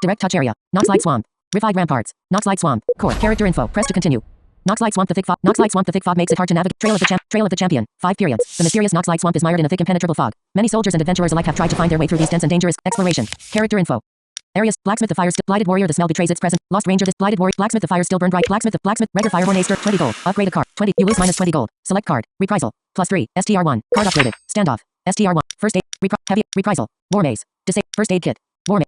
Direct touch area. Noxlight Swamp. Refined Ramparts. Noxlight Swamp. Core. Character info. Press to continue. Noxlight Swamp. The thick fog. Noxlight Swamp. The thick fog makes it hard to navigate. Trail of the champion. 5 periods. The mysterious Noxlight Swamp is mired in a thick impenetrable fog. Many soldiers and adventurers alike have tried to find their way through these dense and dangerous. Exploration. Character info. Areas. Blacksmith the fire still. Blighted warrior the smell betrays its presence. Lost ranger this. Blighted warrior. Blacksmith the fire still burn bright. Blacksmith regular fireborn aster. 20 gold. Upgrade a card. 20. You lose minus 20 gold. Select card. Reprisal. Plus 3. STR1. Card upgraded. Standoff. STR1. First aid. Heavy. Reprisal. War maze. First aid kit. War maze.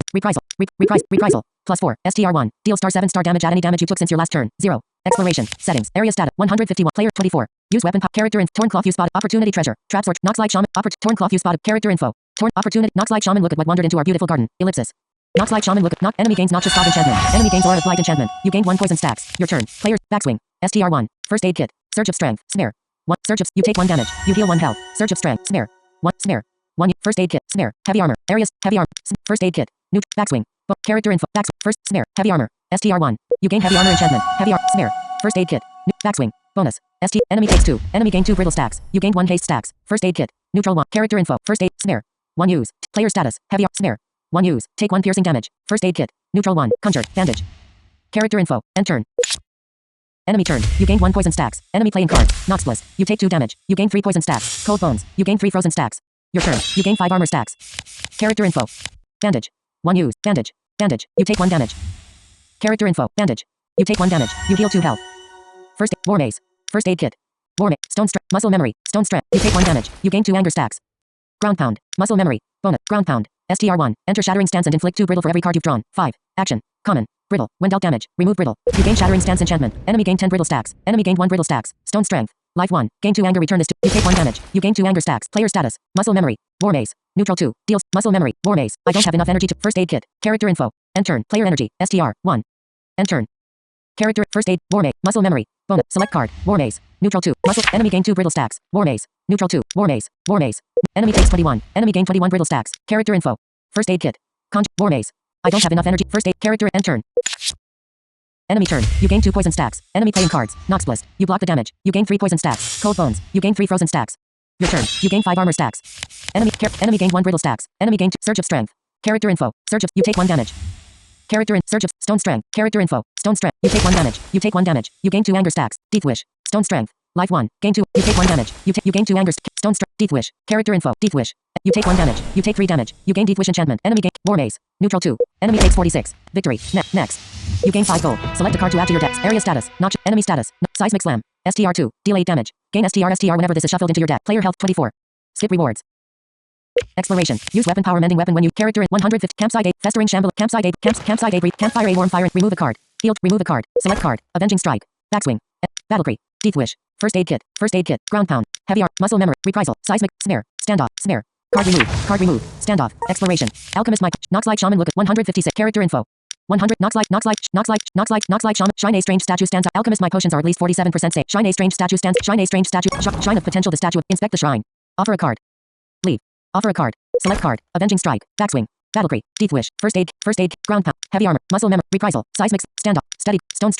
Reprisal. Plus 4. STR1. Deal *7 damage at any damage you took since your last turn. 0. Exploration. Settings. Area status. 151. Player 24. Use weapon pop. Character in. Torn cloth. Use spot. Opportunity treasure. Traps or Noxlight shaman. Torn cloth. Use spot. Character info. Torn opportunity. Noxlight shaman. Look at what wandered into our beautiful garden. Ellipsis. Noxlight shaman. Look at not enemy gains not just fog enchantment. Enemy gains aura of blight enchantment. You gain 1 poison stacks. Your turn. Player. Backswing. STR1. First aid kit. Surge of strength. Snare. 1. Surge of. You take 1 damage. You heal 1 health. Surge of strength. Snare. 1. Snare. 1. First aid kit. Snare. Heavy armor. Areas. Heavy armor. First aid kit. Backswing. Character info. Backswing. First. Snare. Heavy armor. STR1. You gain heavy armor enchantment. Heavy armor. Snare. First aid kit. Backswing. Bonus. Enemy takes 2. Enemy gain 2 brittle stacks. You gain 1 haste stacks. First aid kit. Neutral 1. Character info. First aid. Snare. 1 use. Player status. Heavy armor. Snare. 1 use. Take 1 piercing damage. First aid kit. Neutral 1. Conjure. Bandage. Character info. End turn. Enemy turn. You gain 1 poison stacks. Enemy playing cards. Noxbliss. You take 2 damage. You gain 3 poison stacks. Cold bones. You gain 3 frozen stacks. Your turn. You gain 5 armor stacks. Character info. Bandage. 1 use. Bandage. Bandage. You take 1 damage. Character info. Bandage. You take 1 damage. You heal 2 health. First aid. War maze. First aid kit. War maze. Stone strength. Muscle memory. Stone strength. You take 1 damage. You gain 2 anger stacks. Ground pound. Muscle memory. Bonus. Ground pound. STR1. Enter shattering stance and inflict 2 brittle for every card you've drawn. 5. Action. Common. Brittle. When dealt damage. Remove brittle. You gain shattering stance enchantment. Enemy gain 10 brittle stacks. Enemy gained 1 brittle stacks. Stone strength. Life 1. Gain 2 anger. Return this to. You take 1 damage. You gain 2 anger stacks. Player status. Muscle memory. War maze. Neutral 2. Deals. Muscle memory. War maze. I don't have enough energy to. First aid kit. Character info. End turn. Player energy. STR1. End turn. Character. First aid. War maze. Muscle memory. Bonus. Select card. War maze. Neutral 2. Muscle. Enemy gain 2 brittle stacks. War maze. Neutral 2. War maze. War maze. Enemy takes 21. Enemy gain 21 brittle stacks. Character info. First aid kit. War maze. I don't have enough energy. First aid. Character. End turn. Enemy turn. You gain 2 poison stacks. Enemy playing cards. Noxbliss. You block the damage. You gain 3 poison stacks. Cold bones. You gain 3 frozen stacks. Your turn. You gain 5 armor stacks. Enemy gained 1 brittle stacks. Enemy gained 2. Surge of strength. Character info. Surge of. You take 1 damage. Character in. Surge of. Stone strength. Character info. Stone strength. You take 1 damage. You take 1 damage. You gain 2 anger stacks. Death wish. Stone strength. Life 1. Gain 2. You take 1 damage. You gain 2 anger. Stone strength. Death wish. Character info. Death wish. You take 1 damage. You take 3 damage. You gain Death wish enchantment. Enemy gain. War maze. Neutral 2. Enemy takes 46. Victory. Next. You gain 5 gold. Select a card to add to your decks. Area status. Notch. Enemy status. Seismic slam. STR2. Deal 8 damage. Gain STR whenever this is shuffled into your deck. Player health 24. Skip rewards. Exploration. Use weapon power mending weapon when you character in 150. Campsite 8. Festering shamble. Campsite 8. Campsite 8. Campfire 8. Warm fire. Remove a card. Healed. Remove a card. Select card. Avenging strike. Backswing. Battlecry. Death wish. First aid kit. First aid kit. Ground pound. Heavy arm. Muscle memory. Reprisal. Seismic. Snare. Standoff. Snare. Card remove. Card remove. Standoff. Exploration. Alchemist Mike. Noxlight shaman. Look at 156. Character info. 100. Noxlight shaman. Shine a strange statue stands. Alchemist my potions are at least 47% safe. Shine a strange statue stands. Shine a strange statue. Shine of potential. The statue. Inspect the shrine. Offer a card. Leave. Offer a card. Select card. Avenging strike. Backswing. Battlecry. Death wish. First aid. First aid. Ground pound. Heavy armor. Muscle memory. Reprisal. Seismic. Standoff. Steady. Stones.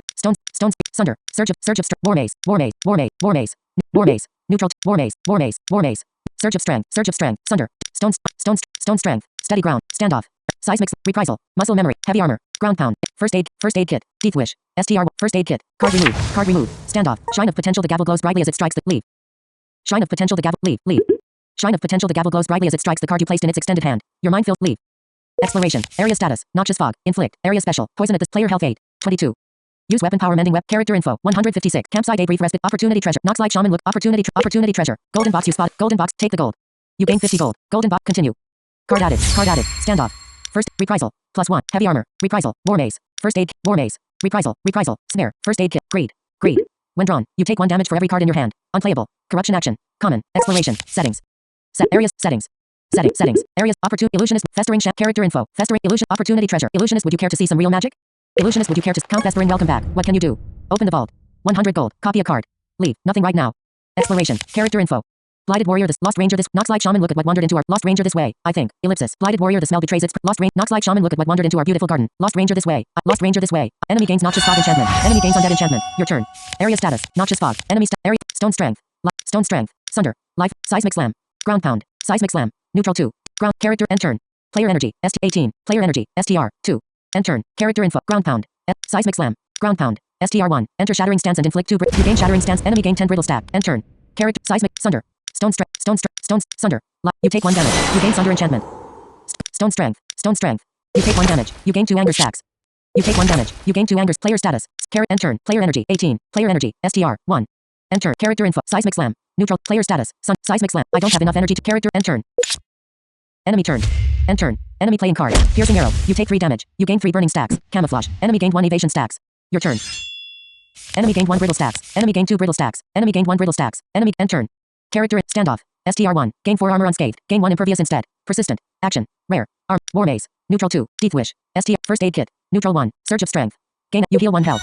Sunder. Surge of. War maze. War maze. War maze. War maze. War maze. Neutral. War maze. War maze. War maze. Surge of strength. Surge of strength. Sunder. Stone strength. Steady ground. Standoff. Seismic. Reprisal. Muscle memory. Heavy armor. Ground pound. First aid. First aid kit. Death wish. STR. First aid kit. Card remove. Card remove. Standoff. Shine of potential. The gavel glows brightly as it strikes the. Leave. Shine of potential. The gavel. Leave. Shine of potential. The gavel glows brightly as it strikes the card you placed in its extended hand. Your mind filled. Leave. Exploration. Area status. Noxious fog. Inflict. Area special. Poison at this. Player health 8. 22. Use weapon power mending web. Character info. 156. Campsite 8. Brief respite. Opportunity treasure. Noxlight shaman. Look. Opportunity treasure. Golden box. You spot. Golden box. Take the gold. You gain 50 gold. Golden box. Continue. Card added. Card added. Standoff. First. Reprisal. +1. Heavy armor. Reprisal. War maze. First aid. War maze. Reprisal. Snare. First aid kit. Greed. When drawn, you take 1 damage for every card in your hand. Unplayable. Corruption action. Common. Exploration. Settings. Areas. Settings. Areas. Opportunity. Illusionist. Festering shop. Character info. Festering. Illusion. Opportunity treasure. Illusionist. Would you care to see some real magic? Illusionist. Would you care to count festering? Welcome back. What can you do? Open the vault. 100 gold. Copy a card. Leave. Nothing right now. Exploration. Character info. Blighted warrior. This. Lost ranger. This. Noxlight shaman. Look at what wandered into our. Lost ranger this way. I think. Ellipsis. Blighted warrior. The smell betrays its. Lost ranger. Noxlight shaman. Look at what wandered into our beautiful garden. Lost ranger this way. Lost ranger this way. Enemy gains noxious fog enchantment. Enemy gains undead enchantment. Your turn. Area status. Noxious fog. Enemy area. Stone strength. Stone strength. Sunder. Life. Seismic slam. Ground pound. Seismic slam. Neutral 2. Ground. Character. End turn. Player energy. ST 18. Player energy. STR 2. End turn. Character info. Ground pound. Seismic slam. Ground pound. STR1. Enter shattering stance and inflict 2 You gain shattering stance. Enemy gain 10 brittle stack. End turn. Character. Seismic. Sunder. Stone strength. Stone sunder. You take 1 damage. You gain sunder enchantment. Stone strength. Stone strength. You take 1 damage. You gain 2 anger stacks. You take 1 damage. You gain 2 angers. Player status. End turn. Player energy. 18. Player energy. STR. 1. End turn. Character info. Seismic slam. Neutral. Player status. Seismic slam. I don't have enough energy to character. End turn. Enemy turn. End turn. Enemy playing card. Piercing arrow. You take 3 damage. You gain 3 burning stacks. Camouflage. Enemy gained 1 evasion stacks. Your turn. Enemy gained 1 brittle stacks. Enemy gained 2 brittle stacks. Enemy gained 1 brittle stacks. Enemy. End turn. Character. Standoff. STR1. Gain 4 armor unscathed. Gain 1 impervious instead. Persistent. Action. Rare. Arm. War maze. Neutral 2. Death wish. STR. First aid kit. Neutral 1. Surge of strength. Gain. You heal 1 health.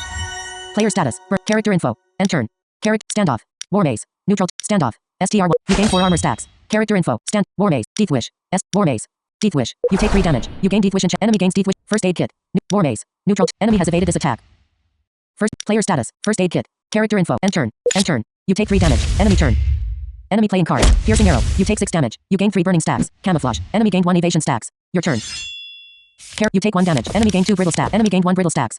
Player status. Character info. End turn. Character. Standoff. War maze. Neutral. Standoff. STR1. You gain 4 armor stacks. Character info. War maze. Death wish. War maze. Death wish. You take 3 damage. You gain death wish. Enemy gains death wish. First aid kit. War maze. Neutral. Enemy has evaded this attack. First. Player status. First aid kit. Character info. End turn. End turn. You take 3 damage. Enemy turn. Enemy playing card. Piercing arrow. You take 6 damage. You gain 3 burning stacks. Camouflage. Enemy gained 1 evasion stacks. Your turn. You take 1 damage. Enemy gained 2 brittle stacks. Enemy gained 1 brittle stacks.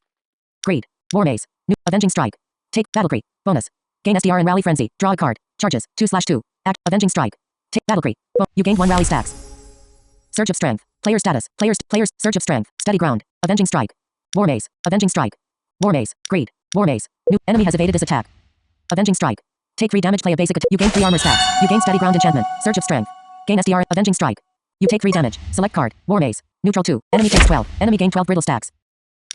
Greed. War maze. Avenging strike. Take battle creep. Bonus. Gain SDR and rally frenzy. Draw a card. Charges. 2/2. Act. Avenging strike. Take battle creep. You gain 1 rally stacks. Surge of strength. Player status. Players. Surge of strength. Steady ground. Avenging strike. War maze. Avenging strike. War maze. Greed. War maze. Enemy has evaded this attack. Avenging strike. Take 3 damage. Play a basic attack. You gain 3 armor stacks. You gain steady ground enchantment. Surge of strength. Gain SDR. Avenging strike. You take 3 damage. Select card. War maze. Neutral 2. Enemy takes 12. Enemy gain 12 brittle stacks.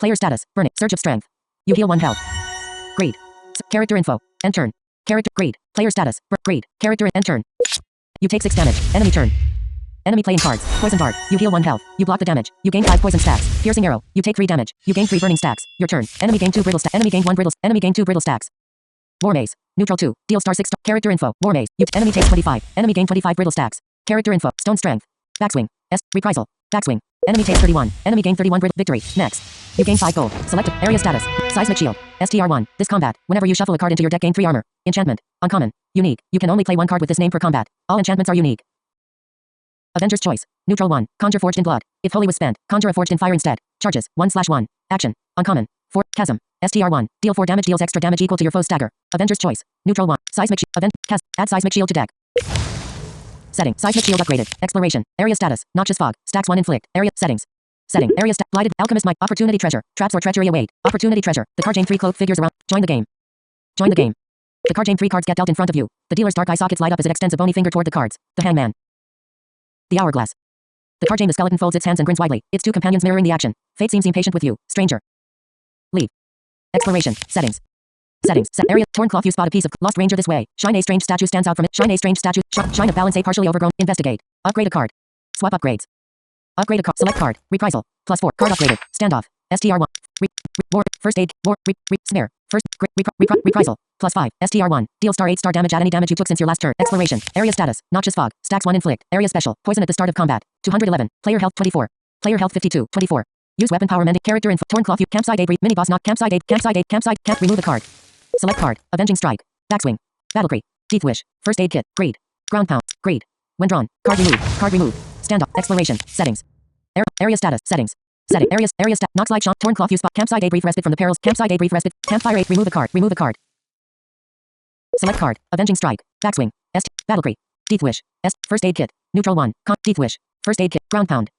Player status. Burning. Surge of strength. You heal 1 health. Greed. Character info. End turn. Character. Greed. Player status. Greed. Character. End turn. You take 6 damage. Enemy turn. Enemy playing cards. Poison dart. You heal 1 health. You block the damage. You gain 5 poison stacks. Piercing arrow. You take 3 damage. You gain 3 burning stacks. Your turn. Enemy gain 2 brittle stacks. Enemy gain 1 brittle. Enemy gain 2 brittle stacks. War maze. Neutral 2. Deal star 6 star. Character info. War maze. Enemy takes 25. Enemy gain 25 brittle stacks. Character info. Stone strength. Backswing. Reprisal. Backswing. Enemy takes 31. Enemy gain 31 brittle. Victory. Next. You gain 5 gold. Select area status. Seismic shield. STR1. This combat. Whenever you shuffle a card into your deck, gain 3 armor. Enchantment. Uncommon. Unique. You can only play 1 card with this name per combat. All enchantments are unique. Avenger's choice. Neutral 1. Conjure forged in blood. If holy was spent, conjure a forged in fire instead. Charges. 1/1. Action. Uncommon. 4. Chasm. STR1. Deal 4 damage. Deals extra damage equal to your foe's stagger. Avenger's choice. Neutral 1. Seismic shield. Add seismic shield to deck. Setting. Seismic shield upgraded. Exploration. Area status. Noxious fog. Stacks 1 inflict. Area. Settings. Setting. Area blighted. Alchemist might. Opportunity treasure. Traps or treachery await. Opportunity treasure. The card chain 3 cloak figures around. Join the game. Join the game. The card chain 3 cards get dealt in front of you. The dealer's dark eye sockets light up as it extends a bony finger toward the cards. The hangman. The hourglass. The card chain. The skeleton folds its hands and grins widely. Its 2 companions mirroring the action. Fate seems impatient with you. Stranger. Leave. Exploration. Settings. Settings. Set area. Torn cloth. You spot a piece of lost ranger this way. Shine a strange statue stands out from it. Shine a strange statue. Shine of balance a partially overgrown. Investigate. Upgrade a card. Swap upgrades. Upgrade a card. Select card. Reprisal. +4. Card upgraded. Standoff. STR1. War. First aid. War. Snare. First. Reprisal. +5. STR1. Deal star 8 star damage at any damage you took since your last turn. Exploration. Area status. Noxious fog. Stacks 1 inflict. Area special. Poison at the start of combat. 211. Player health 24. Player health 52. 24. Use weapon power mending. Character info. Torn cloth. Campsite aid. Mini boss knock. Campsite aid. Can't remove the card. Select card. Avenging strike. Backswing. Battle creep. Death wish. First aid kit. Greed. Ground pound. Greed. When drawn. Card removed. Card removed. Standoff. Exploration. Settings. Area status. Settings. Setting. Area stat. Nox light shot. Torn cloth. Use spot. Campsite aid. Brief respite from the perils. Campsite aid. Brief respite. Campfire aid. Remove the card. Remove the card. Select card. Avenging strike. Backswing. Battle creep. Death wish. First aid kit. Neutral 1. Death wish. First aid kit. Ground pound.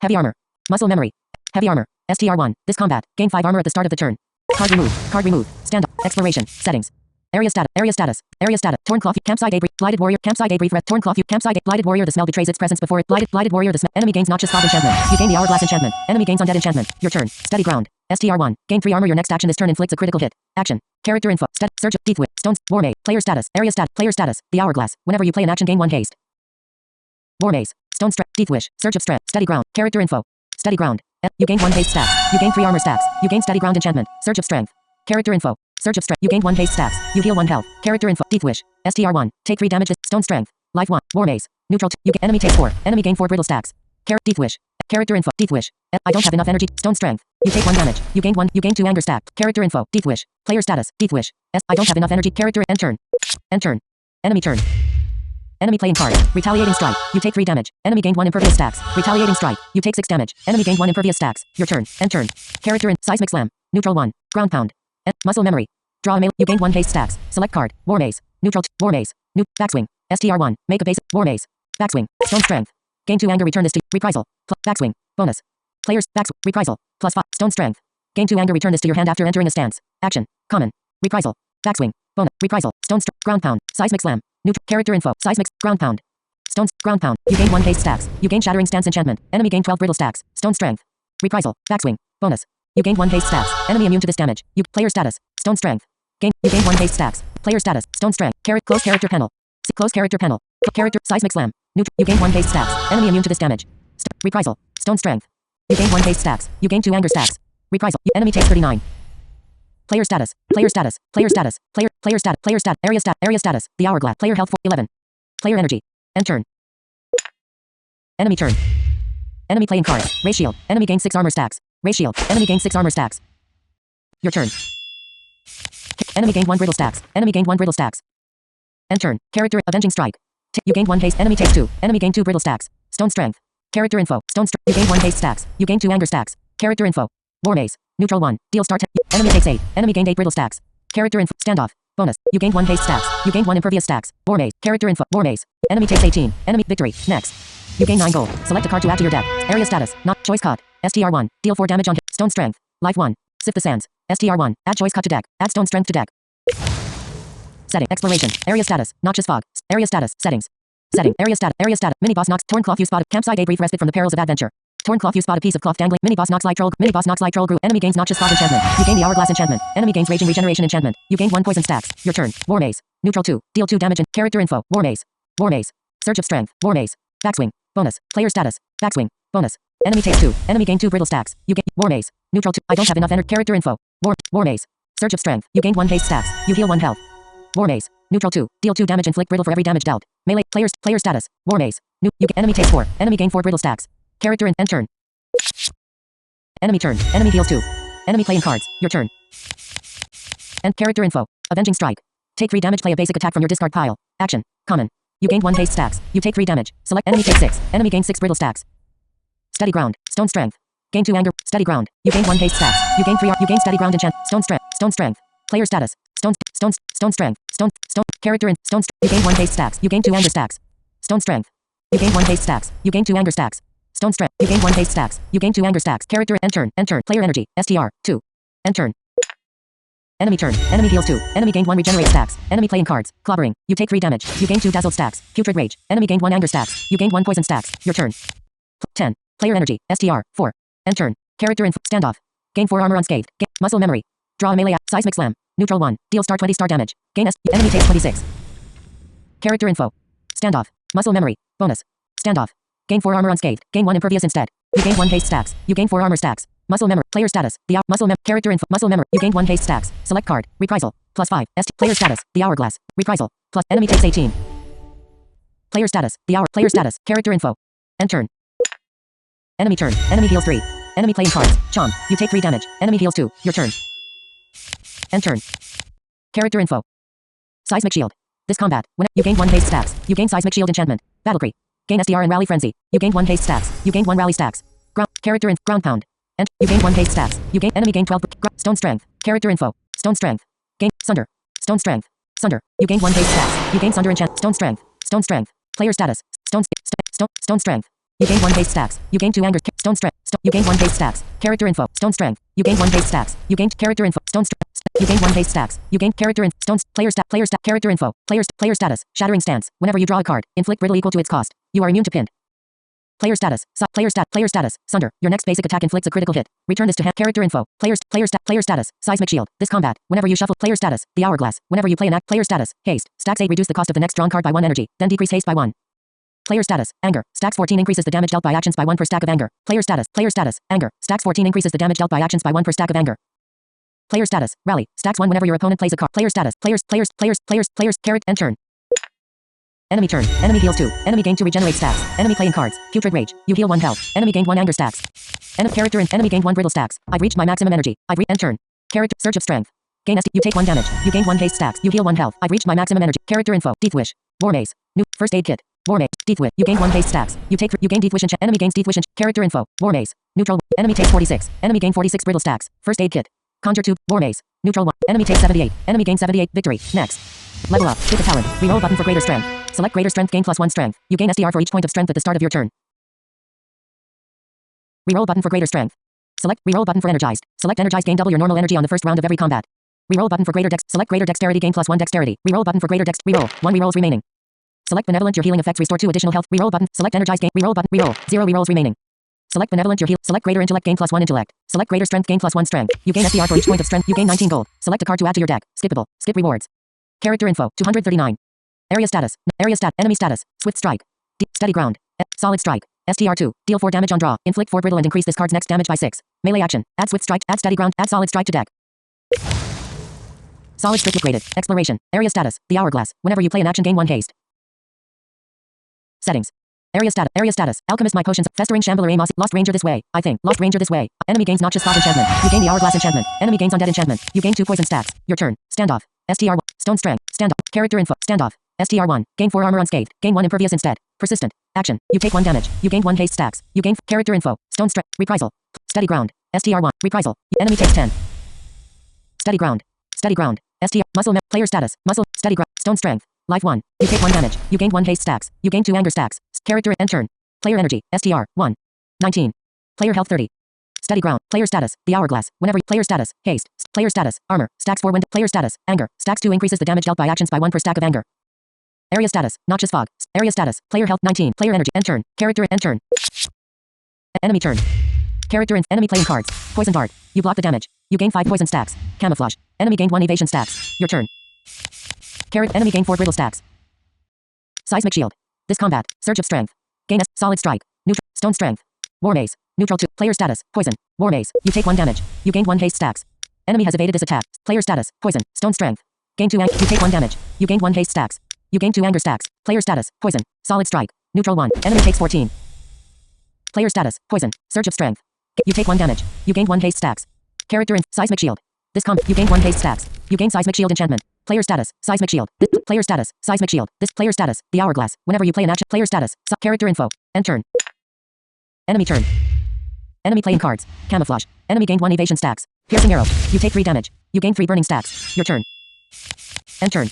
Heavy armor. Muscle memory. Heavy armor. STR1. This combat. Gain 5 armor at the start of the turn. Card removed. Card removed. Stand up. Exploration. Settings. Area status. Area status. Area status. Torn cloth. Campsite aid. Blighted warrior. Campsite aid. Brief rest. Torn cloth. Campsite aid. Blighted warrior. The smell betrays its presence before it. Blighted warrior. The smell. Enemy gains noxious fog enchantment. You gain the hourglass enchantment. Enemy gains undead enchantment. Your turn. Steady ground. STR1. Gain 3 armor. Your next action this turn inflicts a critical hit. Action. Character info. Surge. Death whip. Stones. War maze. Player status. Area stat. Player status. The hourglass. Whenever you play an action, gain 1 haste. War maze. Stone strength. Death wish. Surge of strength. Steady ground. Character info. Steady ground. You gain 1 haste stacks. You gain 3 armor stacks. You gain steady ground enchantment. Surge of strength. Character info. Surge of strength. You gain 1 haste stacks. You heal 1 health. Character info. Death wish. STR1. Take 3 damage. Stone strength. Life 1. War maze. Neutral 2. You get enemy takes 4. Enemy gain 4 brittle stacks. Death wish. Character info. Death wish. I don't have enough energy. Stone strength. You take 1 damage. You gain 1. You gain 2 anger stack. Character info. Death wish. Player status. Death wish. I don't have enough energy. Character. End turn. End turn. Enemy turn. Enemy playing card. Retaliating strike. You take 3 damage. Enemy gained 1 impervious stacks. Retaliating strike. You take 6 damage. Enemy gained 1 impervious stacks. Your turn. End turn. Character in seismic slam. Neutral 1. Ground pound. Muscle memory. Draw a melee. You gain 1 haste stacks. Select card. War maze. Neutral 2. War maze. New. Backswing. STR1. Make a base. War maze. Backswing. Stone strength. Gain 2 anger. Return this to reprisal. Backswing. Bonus. Players. Backswing. Reprisal. +5. Stone strength. Gain 2 anger. Return this to your hand after entering a stance. Action. Common. Reprisal. Backswing. Bonus. Reprisal. Stone strength. Ground pound. Seismic slam. Neutral. Character info. Seismic. Ground pound. Stones. Ground pound. You gain 1 haste stacks. You gain shattering stance enchantment. Enemy gain 12 brittle stacks. Stone strength. Reprisal. Backswing. Bonus. You gain 1 haste stacks. Enemy immune to this damage. You. Player status. Stone strength. You gain 1 haste stacks. Player status. Stone strength. Close character panel. Close character panel. Character. Seismic slam. Neutral. You gain 1 haste stacks. Enemy immune to this damage. Reprisal. Stone strength. You gain 1 haste stacks. You gain 2 anger stacks. Reprisal. Enemy takes 39. Player status. Player status. Player status. Player stat. Player stat. Area status. The hourglass. Player health 11. Player energy. End turn. Enemy turn. Enemy playing cards. Ray shield. Enemy gains 6 armor stacks. Ray shield. Enemy gains 6 armor stacks. Your turn. Enemy gained 1 brittle stacks. Enemy gained 1 brittle stacks. End turn. Character. Avenging strike. You gained 1 haste. Enemy takes 2. Enemy gained 2 brittle stacks. Stone strength. Character info. Stone strength. You gain 1 haste stacks. You gain 2 anger stacks. Character info. War maze. Neutral 1. Deal start. Enemy takes 8. Enemy gained 8 brittle stacks. Character info. Standoff. Bonus. You gained 1 haste stacks. You gained 1 impervious stacks. War maze. Character info. War maze. Enemy takes 18. Enemy victory. Next. You gain 9 gold. Select a card to add to your deck. Area status. Not choice card. STR1. Deal 4 damage on hit. Stone strength. Life 1. Sift the sands. STR1. Add choice cut to deck. Add stone strength to deck. Setting. Exploration. Area status. Noxious fog. Area status. Settings. Setting. Area status. Area status. Mini boss knocks. Torn cloth. You spot. Campsite. A brief respite from the perils of adventure. Torn cloth. You spot a piece of cloth dangling. Mini boss knocks like troll. Mini boss knocks like troll grew. Enemy gains noxious fog enchantment. You gain the hourglass enchantment. Enemy gains raging regeneration enchantment. You gain 1 poison stacks. Your turn. War maze. Neutral 2. Deal 2 damage and character info. War maze. War maze. Surge of strength. War maze. Backswing. Bonus. Player status. Backswing. Bonus. Enemy takes 2. Enemy gain 2 brittle stacks. You gain war maze. Neutral 2. I don't have enough character info. War maze. Surge of strength. You gain 1 haste stacks. You heal 1 health. War maze. Neutral 2. Deal 2 damage. Inflict brittle for every damage dealt. Melee. Player status. War maze. Enemy takes 4. Enemy gain 4 brittle stacks. Character and end turn. Enemy turn. Enemy heals 2. Enemy playing cards. Your turn. End character info. Avenging strike. Take 3 damage. Play a basic attack from your discard pile. Action. Common. You gain 1 haste stacks. You take 3 damage. Select enemy take 6. Enemy gain 6 brittle stacks. Steady ground. Stone strength. Gain 2 anger. Steady ground. You gain 1 haste stacks. You gain 3. You gain steady ground enchant. Stone strength. Stone strength. Player status. Stone strength. Stone character in stone. You gain 1 haste stacks. You gain 2 anger stacks. Stone strength. You gain 1 haste stacks. You gain 2 anger stacks. Stone strength. You gain 1 haste stacks. You gain 2 anger stacks. Character end turn. End turn. Player energy. STR 2. End turn. Enemy turn. Enemy heals 2. Enemy gained 1 regenerate stacks. Enemy playing cards. Clobbering. You take 3 damage. You gain 2 dazzled stacks. Putrid rage. Enemy gained 1 anger stacks. You gained 1 poison stacks. Your turn. 10. Player energy. STR 4. End turn. Character info. Standoff. Gain 4 armor unscathed. Muscle memory. Draw a melee. Seismic slam. Neutral 1. Deal star 20 star damage. Gain enemy takes 26. Character info. Standoff. Muscle memory. Bonus. Standoff. Gain 4 armor unscathed. Gain 1 impervious instead. You gain 1 haste stacks. You gain 4 armor stacks. Muscle memory. Player status. Character info. Muscle memory. You gain 1 haste stacks. Select card. Reprisal. +5. Player status. The hourglass. Reprisal. Plus enemy takes 18. Player status. Player status. Character info. End turn. Enemy turn. Enemy heals 3. Enemy playing cards. Chomp. You take 3 damage. Enemy heals 2. Your turn. End turn. Character info. Seismic shield. This combat. When you gain 1 haste stacks. You gain seismic shield enchantment. Battlecry. Gain SDR and rally frenzy. You gain 1 haste stacks. You gain 1 rally stacks. Character in ground pound. And you gain 1 haste stacks. You gain enemy gain 12 stone strength. Character info. Stone strength. Gain sunder. Stone strength. Sunder. You gain 1 haste stacks. You gain sunder enchant. Stone strength. Stone strength. Player status. Stone strength. You gain 1 haste stacks. You gain 2 anger. Stone strength. You gain 1 haste stacks. Character info. Stone strength. You gain 1 haste stacks. You gain character info. Stone strength. You gain 1 haste stacks. You gain character in stones. Player stat. Character info. Player status. Shattering stance. Whenever you draw a card, inflict brittle equal to its cost. You are immune to pinned. Player status. Player status. Sunder. Your next basic attack inflicts a critical hit. Return this to hand. Character info. Player status. Seismic shield. This combat. Whenever you shuffle. Player status. The hourglass. Whenever you play an act. Player status. Haste. Stacks 8 reduce the cost of the next drawn card by 1 energy. Then decrease haste by 1. Player status. Anger. Stacks 14 increases the damage dealt by actions by 1 per stack of anger. Player status. Anger. Stacks 14 increases the damage dealt by actions by 1 per stack of anger. Player status. Rally. Stacks 1 whenever your opponent plays a card. Player status. Character. End turn. Enemy turn. Enemy heals 2. Enemy gain 2 regenerate stacks. Enemy playing cards. Putrid rage. You heal 1 health. Enemy gained 1 anger stacks. Character in enemy gained 1 brittle stacks. I've reached my maximum energy. End turn. Character. Surge of strength. Gain SD. You take 1 damage. You gain 1 haste stacks. You heal 1 health. I've reached my maximum energy. Character info. Death wish. War Maze. New first aid kit. War Maze. Death Wish. You gain 1 haste stacks. You gain Death Wish enchant. Enemy gains Death Wish enchant. Character info. War Maze. Neutral. Enemy takes 46. Enemy gain 46 brittle stacks. First aid kit. Conjure 2. War Maze. Neutral 1. Enemy takes 78. Enemy gains 78. Victory. Next. Level up. Hit the talent. Reroll button for greater strength. Select greater strength. Gain +1 strength. You gain SDR for each point of strength at the start of your turn. Reroll button for greater strength. Select reroll button for energized. Select energized. Gain double your normal energy on the first round of every combat. Reroll button for greater dex. Select greater dexterity. Gain +1 dexterity. Reroll button for greater dex. Reroll. 1 rerolls remaining. Select benevolent. Your healing effects restore 2 additional health. Reroll button. Select energized. Gain. Reroll button. Reroll. 0 rerolls remaining. Select benevolent. Your heal. Select greater intellect. Gain +1 intellect. Select greater strength. Gain +1 strength. You gain SDR for each point of strength. You gain 19 gold. Select a card to add to your deck. Skippable. Skip rewards. Character info. 239. Area status. Area stat. Enemy status. Swift strike. Steady ground. Solid strike. STR2. Deal 4 damage on draw. Inflict 4 brittle and increase this card's next damage by 6. Melee action. Add swift strike. Add steady ground. Add solid strike to deck. Solid strike graded. Exploration. Area status. The hourglass. Whenever you play an action, gain 1 haste. Settings. Area status. Area status. Alchemist my potions. Festering shambler Amos. Lost ranger this way. I think. Lost ranger this way. Enemy gains noxious fog enchantment. You gain the hourglass enchantment. Enemy gains undead enchantment. You gain 2 poison stacks. Your turn. Standoff. STR1. Stone strength. Standoff. Character info. Standoff. STR1. Gain 4 armor unscathed. Gain 1 impervious instead. Persistent. Action. You take 1 damage. You gain 1 haste stacks. You gain character info. Stone strength. Reprisal. Steady ground. STR1. Reprisal. Enemy takes 10. Steady ground. Steady ground. STR. Muscle. Player status. Muscle. Steady ground. Stone strength. Life 1. You take 1 damage. You gain 1 haste stacks. You gain 2 anger stacks. Character and turn. Player energy. STR. 1. 19. Player health 30. Steady ground. Player status. The hourglass. Whenever. Player status. Haste. Player status. Armor. Stacks 4 wind. Player status. Anger. Stacks 2 increases the damage dealt by actions by 1 per stack of anger. Area status. Noxious fog. Area status. Player health 19. Player energy. End turn. Character end turn. Enemy turn. Character and enemy playing cards. Poison dart. You block the damage. You gain 5 poison stacks. Camouflage. Enemy gained 1 evasion stacks. Your turn. Enemy gain 4 brittle stacks. Seismic shield. This combat. Surge of strength. Gain solid strike. Neutral. Stone strength. War Maze. Neutral 2. Player status. Poison. War Maze. You take 1 damage. You gain 1 haste stacks. Enemy has evaded this attack. Player status. Poison. Stone strength. Gain 2 You take 1 damage. You gain 1 haste stacks. You gain 2 anger stacks. Player status. Poison. Solid strike. Neutral 1. Enemy takes 14. Player status. Poison. Surge of strength. You take 1 damage. You gain 1 haste stacks. Character and seismic shield. This combat. You gain 1 haste stacks. You gain seismic shield enchantment. Player status. Seismic shield. This player status. Seismic shield. This player status. The hourglass. Whenever you play an action. Player status. Character info. End turn. Enemy turn. Enemy playing cards. Camouflage. Enemy gained 1 evasion stacks. Piercing arrow. You take 3 damage. You gain 3 burning stacks. Your turn. End turn.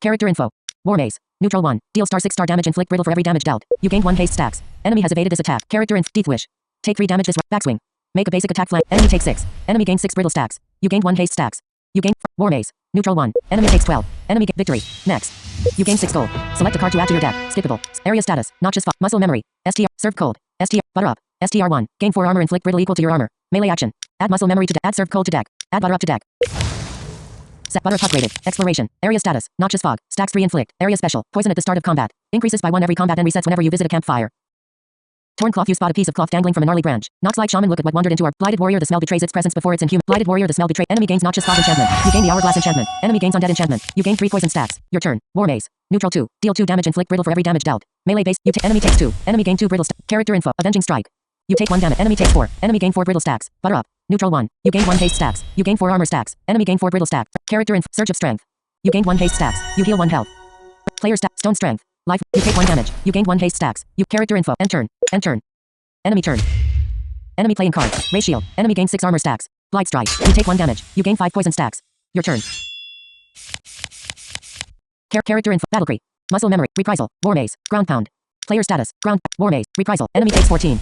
Character info. War Maze. Neutral 1. Deal *6 damage. Inflict brittle for every damage dealt. You gain 1 haste stacks. Enemy has evaded this attack. Character and Death Wish. Take 3 damage this backswing. Make a basic attack flank. Enemy takes 6. Enemy gains 6 brittle stacks. You gain 1 haste stacks. You gain War Maze. Neutral 1. Enemy takes 12. Enemy victory. Next. You gain 6 gold. Select a card to add to your deck. Skippable. Area status. Noxious fog. Muscle memory. STR. Serve cold. STR. Butter up. STR1. Gain 4 armor. Inflict brittle equal to your armor. Melee action. Add muscle memory to deck. Add serve cold to deck. Add butter up to deck. Set butter upgraded. Exploration. Area status. Noxious fog. Stacks 3 inflict. Area special. Poison at the start of combat. Increases by 1 every combat and resets whenever you visit a campfire. Torn cloth. You spot a piece of cloth dangling from a gnarly branch. Nox like shaman. Look at what wandered into our blighted warrior. The smell betrays its presence before it's inhuman. Blighted warrior. The smell betrays. Enemy gains noxious fog enchantment. You gain the hourglass enchantment. Enemy gains undead enchantment. You gain 3 poison stacks. Your turn. War Maze. Neutral 2. Deal 2 damage. Inflict brittle for every damage dealt. Melee base. Enemy takes 2. Enemy gain 2 brittle stacks. Character info. Avenging strike. You take 1 damage. Enemy takes 4. Enemy gain 4 brittle stacks. Butter up. Neutral 1. You gain 1 haste stacks. You gain 4 armor stacks. Enemy gain 4 brittle stacks. Character info. Surge of strength. You gain 1 haste stacks. You heal 1 health. Player stat. Stone strength. Life. You take 1 damage. You gain 1 haste stacks. You character info. End turn. End turn. Enemy turn. Enemy playing cards. Ray shield. Enemy gains 6 armor stacks. Blight strike. You take 1 damage. You gain 5 poison stacks. Your turn. Character info. Battle creep. Muscle memory. Reprisal. War Maze. Ground pound. Player status. Ground. War Maze. Reprisal. Enemy takes 14.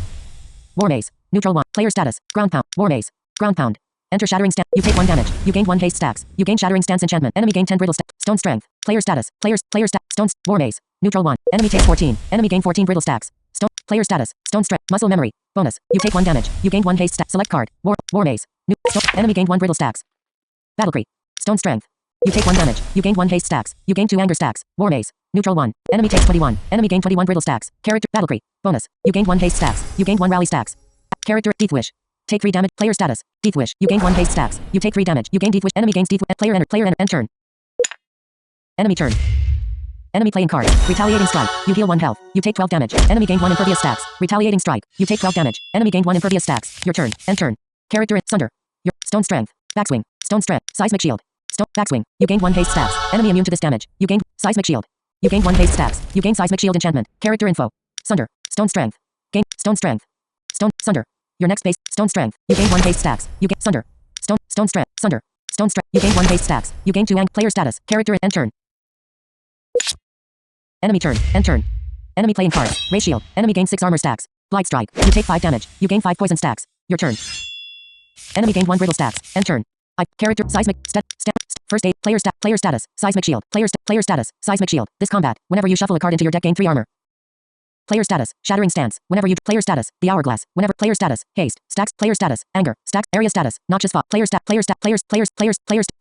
War Maze. Neutral 1. Player status. Ground pound. War Maze. Ground pound. Enter shattering stance. You take 1 damage. You gain 1 haste stacks. You gain shattering stance enchantment. Enemy gain 10 brittle stacks. Stone strength. Player status. Player stat. Stones. War Maze. Neutral 1. Enemy takes 14. Enemy gain 14 brittle stacks. Stone. Player status. Stone strength. Muscle memory. Bonus. You take 1 damage. You gain 1 haste stack. Select card. War Maze. Enemy gained 1 brittle stacks. Battle creep. Stone strength. You take 1 damage. You gain 1 haste stacks. You gain 2 anger stacks. War Maze. Neutral 1. Enemy takes 21. Enemy gain 21 brittle stacks. Character. Battle creep. Bonus. You gain 1 haste stacks. You gain 1 rally stacks. Character. Death Wish. Take 3 damage. Player status. Death Wish. You gain 1 haste stacks. You take 3 damage. You gain Death Wish. Enemy gains Death Wish. Player end turn. Enemy turn. Enemy playing card. Retaliating strike. You heal 1 health. You take 12 damage. Enemy gained 1 impervious stacks. Retaliating strike. You take 12 damage. Enemy gained 1 impervious stacks. Your turn. End turn. Character. Sunder. Your stone strength. Backswing. Stone strength. Seismic shield. Stone backswing. You gain 1 haste stacks. Enemy immune to this damage. You gain seismic shield. You gain 1 haste stacks. You gain seismic shield enchantment. Character info. Sunder. Stone strength. Gain. Stone strength. Stone. Sunder. Your next base. Stone strength. You gain 1 haste stacks. You gain. Sunder. Stone. Stone strength. Sunder. Stone strength. You gain 1 haste stacks. You gain 2 player status. Character end turn. Enemy turn. End turn. Enemy playing cards. Ray shield. Enemy gain 6 armor stacks. Blight strike. You take 5 damage. You gain 5 poison stacks. Your turn. Enemy gain 1 brittle stacks. End turn. Character. Seismic. First aid. Player status. Seismic shield. Player status. Seismic shield. This combat. Whenever you shuffle a card into your deck, gain 3 armor. Player status. Shattering stance. Whenever you. Player status. The hourglass. Whenever. Player status. Haste. Stacks. Player status. Anger. Stacks. Area status. Notches fought. Players.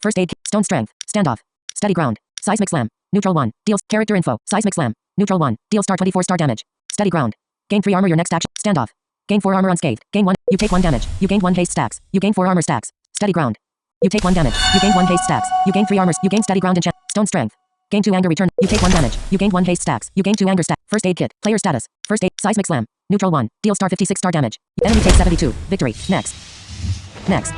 First aid. Stone strength. Standoff. Steady ground. Seismic slam. Neutral 1. Deals. Character info. Seismic slam. Neutral 1. Deal star 24 star damage. Steady ground. Gain 3 armor your next action. Standoff. Gain 4 armor unscathed. Gain 1. You take 1 damage. You gain 1 haste stacks. You gain 4 armor stacks. Steady ground. You take 1 damage. You gain 1 haste stacks. You gain 3 armors. You gain steady ground enchant. Stone strength. Gain 2 anger return. You take 1 damage. You gain 1 haste stacks. You gain 2 anger stack. First aid kit. Player status. First aid. Seismic slam. Neutral 1. Deal star 56 star damage. Enemy takes 72. Victory. Next. Next.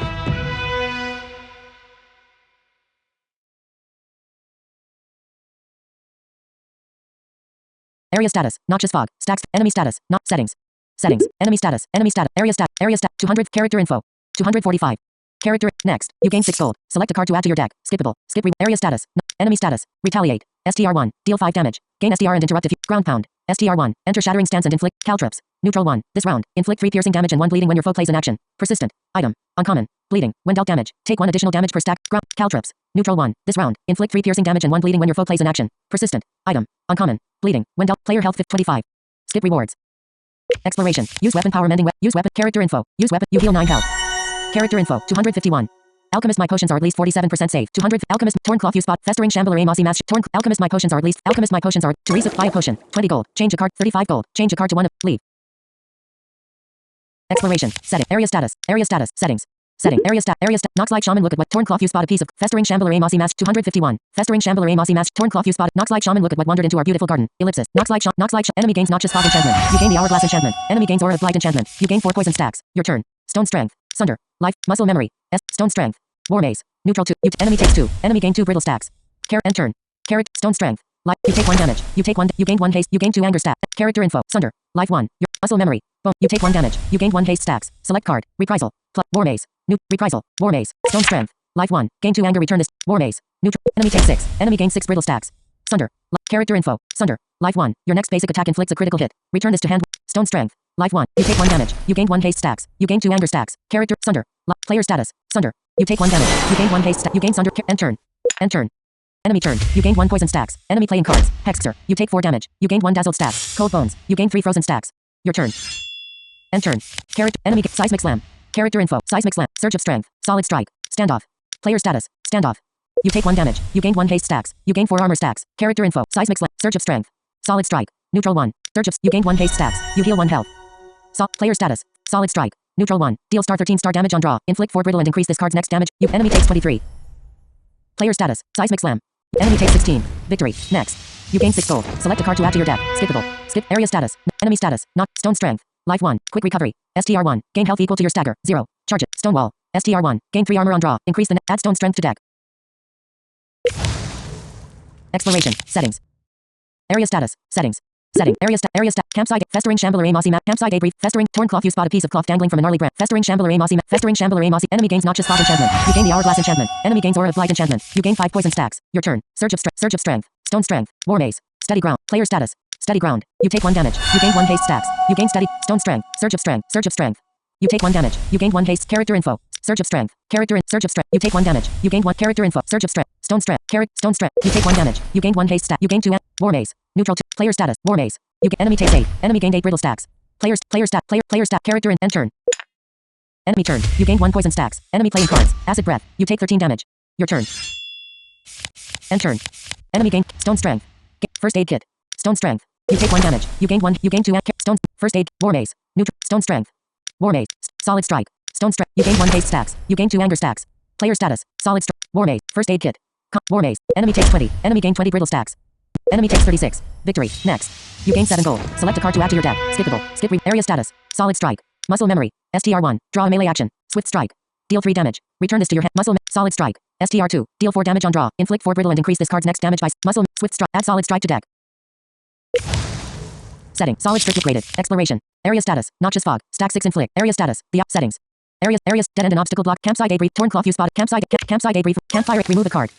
Area status. Notches fog. Stacks. Enemy status. Not settings. Settings. Enemy status. Enemy status. Area stat. Area stat. 200. Character info. 245. Character. Next. You gain 6 gold. Select a card to add to your deck. Skippable. Skip. Area status. Enemy status. Retaliate. STR1. Deal 5 damage. Gain STR and interrupt if you. Ground pound. STR1. Enter shattering stance and inflict. Caltrips. Neutral 1. This round. Inflict 3 piercing damage and 1 bleeding when your foe plays an action. Persistent. Item. Uncommon. Bleeding. When dealt damage. Take 1 additional damage per stack. Ground. Caltrips. Neutral 1. This round. Inflict 3 piercing damage and 1 bleeding when your foe plays an action. Persistent. Item. Uncommon. Bleeding. When dealt. Player health 25. Skip rewards. Exploration. Use weapon power mending. Use weapon. Character info. Use weapon. You heal 9 health. Character info. 251. Alchemist, my potions are at least 47% safe. 200. Alchemist, torn cloth, you spot. Festering shambler, mossy mass. Torn. Alchemist, my potions are at least. Alchemist, my potions are. Teresa, buy a potion. 20 gold. Change a card. 35 gold. Change a card to 1 of. Leave. Exploration. Setting. Area status. Area status. Settings. Setting. Area stat. Area stat. Nox like shaman, look at what. Torn cloth, you spot a piece of. Festering shambler, mossy mass. 251. Festering shambler, mossy mass. Torn cloth, you spot. Nox like shaman, look at what wandered into our beautiful garden. Ellipsis. Nox like enemy gains notches fog enchantment. You gain the hourglass enchantment. Enemy gains aura of blight enchantment. You gain 4 poison stacks. Your turn. Stone strength. Sunder. Life. Muscle memory. Stone strength. War maze. Neutral 2. Enemy takes 2. Enemy gain 2 brittle stacks. End turn. Character. Stone strength. Life. You take 1 damage. You take 1. You gain 1 haste. You gain 2 anger stack. Character info. Sunder. Life 1. Your muscle memory. Boom. You take 1 damage. You gain 1 haste stacks. Select card. Reprisal. War maze. Reprisal. War maze. Stone strength. Life 1. Gain 2 anger. Return this. War maze. Neutral. Enemy takes 6. Enemy gains 6 brittle stacks. Sunder. Character info. Sunder. Life 1. Your next basic attack inflicts a critical hit. Return this to hand. Stone strength. Life 1. You take 1 damage. You gain 1 haste stacks. You gain 2 anger stacks. Character. Sunder. Player status. Sunder. You take 1 damage. You gain 1 haste stack. You gain Sunder. End turn. End turn. Enemy turn. You gain 1 poison stacks. Enemy playing cards. Hexter. You take 4 damage. You gain 1 dazzled stacks. Cold bones. You gain 3 frozen stacks. Your turn. End turn. Character. Enemy. Seismic slam. Character info. Seismic slam. Surge of strength. Solid strike. Standoff. Player status. Standoff. You take 1 damage. You gain 1 haste stacks. You gain 4 armor stacks. Character info. Seismic slam. Surge of strength. Solid strike. Neutral 1. Surge of. You gain 1 haste stacks. You heal 1 health. Player status. Solid strike. Neutral 1. Deal star 13 star damage on draw. Inflict 4 brittle and increase this card's next damage. Enemy takes 23. Player status. Seismic slam. Enemy takes 16. Victory. Next. You gain 6 gold. Select a card to add to your deck. Skippable. Skip. Area status. Enemy status. Not. Stone strength. Life 1. Quick recovery. STR1. Gain health equal to your stagger. 0. Charge it. Stone wall. STR1. Gain 3 armor on draw. Increase the add stone strength to deck. Exploration. Settings. Area status. Settings. Setting. Area stat. Campsite. Festering shambler, mossy mat. Campsite debris. Festering. Torn cloth, you spot a piece of cloth dangling from a gnarly branch. Festering shambler, mossy mat. Festering shambler, mossy. Enemy gains notches fog enchantment. You gain the hourglass enchantment. Enemy gains aura of blight enchantment. You gain 5 poison stacks. Your turn. Surge of strength. Surge of strength. Stone strength. War maze. Steady ground. Player status. Steady ground. You take 1 damage. You gain 1 haste stacks. You gain steady. Stone strength. Surge of strength. Surge of strength. You take 1 damage. You gain 1 haste. Character info. Surge of strength. Character in. Surge of strength. You take 1 damage. You gain 1 character info. Surge of strength. Stone strength. Stone strength. You take 1 damage. You gain 1 haste stack. You gain 2. War maze. Neutral 2. Player status. War maze. You get enemy takes 8. Enemy gained 8 brittle stacks. Player stat. Character in. End turn. Enemy turn. You gain 1 poison stacks. Enemy playing cards. Acid breath. You take 13 damage. Your turn. End turn. Enemy gain. Stone strength. First aid kit. Stone strength. You take 1 damage. You gain 1. You gain 2. Stone. First aid. War maze. Neutral. Stone strength. War maze. Solid strike. Stone strength. You gain 1 haste stacks. You gain 2 anger stacks. Player status. Solid strike. War maze. First aid kit. War maze. Enemy takes 20. Enemy gain 20 brittle stacks. Enemy takes 36. Victory. Next. You gain 7 gold. Select a card to add to your deck. Skippable. Skip. Area status. Solid strike. Muscle memory. STR1. Draw a melee action. Swift strike. Deal 3 damage. Return this to your hand. Solid strike. STR2. Deal 4 damage on draw. Inflict 4 brittle and increase this card's next damage by muscle. Swift strike. Add solid strike to deck. Setting. Solid strictly graded. Exploration. Area status. Noxious fog. Stack 6 inflict. Area status. The settings. Areas. Dead end and obstacle block. Campsite debris. Torn cloth. You spot. Campsite debris. Campfire. Remove a card.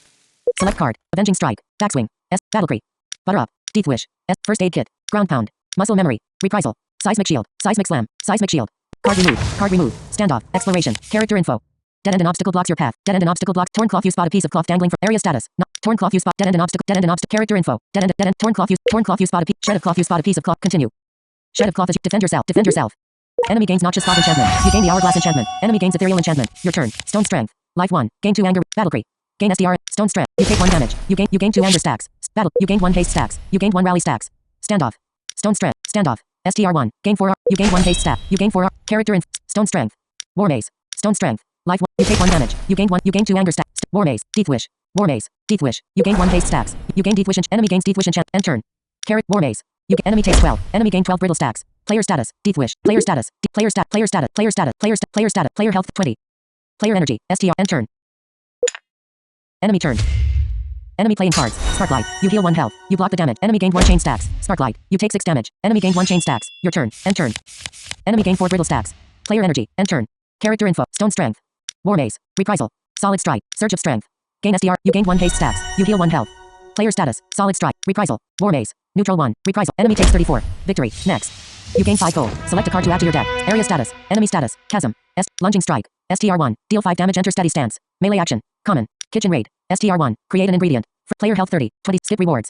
Select card. Avenging strike. Backswing. Battle creep. Butter up. Death wish. First aid kit. Ground pound. Muscle memory. Reprisal. Seismic shield. Seismic slam. Seismic shield. Card removed. Card removed. Standoff. Exploration. Character info. Dead end and obstacle blocks your path. Dead end and obstacle block. Torn cloth. You spot a piece of cloth dangling from area status. Torn cloth. You spot. Dead end and obstacle. Dead end and obstacle. Character info. Dead end. Torn cloth. You spot a piece. Shred of cloth. You spot a piece of cloth. Continue. Shred of cloth. Defend yourself. Defend yourself. Enemy gains noxious fog enchantment. You gain the hourglass enchantment. Enemy gains ethereal enchantment. Your turn. Stone strength. Life 1. Gain 2 anger. Battle creep. Gain SDR. Stone strength. You take 1 damage. You gain 2 anger stacks. Battle. You gain 1 haste stacks. You gain 1 rally stacks. Standoff. Stone strength. Standoff. STR1. Gain 4. You gain 1 haste stack. You gain 4. Character in. Stone strength. War maze. Stone strength. Life 1. You take 1 damage. You gain 1. You gain 2 anger stacks. War maze. Death wish. War maze. Death wish. You gain 1 haste stacks. You gain death wish. Enemy gains death wish enchant. End turn. War maze. Enemy takes 12. Enemy gain 12 brittle stacks. Player status. Death wish. Player status. Player stat. Player status. Player status. Player status. Player health 20. Player energy. STR. End turn. Enemy turn. Enemy playing cards. Sparklight. You heal 1 health. You block the damage. Enemy gained 1 chain stacks. Sparklight. You take 6 damage. Enemy gained 1 chain stacks. Your turn. End turn. Enemy gained 4 brittle stacks. Player energy. End turn. Character info. Stone strength. War maze. Reprisal. Solid strike. Surge of strength. Gain SDR. You gained 1 haste stacks. You heal 1 health. Player status. Solid strike. Reprisal. War maze. Neutral 1. Reprisal. Enemy takes 34. Victory. Next. You gain 5 gold. Select a card to add to your deck. Area status. Enemy status. Chasm. Lunging strike. STR1. Deal 5 damage. Enter steady stance. Melee action. Common. Kitchen raid. STR1. Create an ingredient. Player health 30. 20. Skip rewards.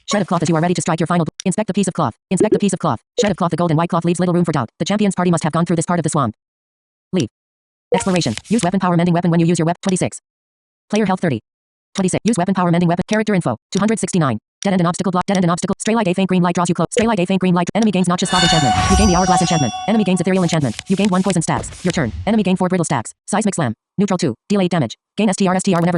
Shred of cloth as you are ready to strike your final. Inspect the piece of cloth. Inspect the piece of cloth. Shred of cloth. The gold and white cloth leaves little room for doubt. The champion's party must have gone through this part of the swamp. Leave. Exploration. Use weapon power mending weapon when you use your weapon. 26. Player health 30. 26. Use weapon power mending weapon. Character info. 269. Dead end and obstacle block. Dead end and obstacle. Stray like a faint green light draws you close. Stray like a faint green light. Enemy gains noxious fog enchantment. You gain the hourglass enchantment. Enemy gains ethereal enchantment. You gain 1 poison stacks. Your turn. Enemy gain 4 brittle stacks. Seismic slam. Neutral 2. Deal 8 damage. Gain STR whenever.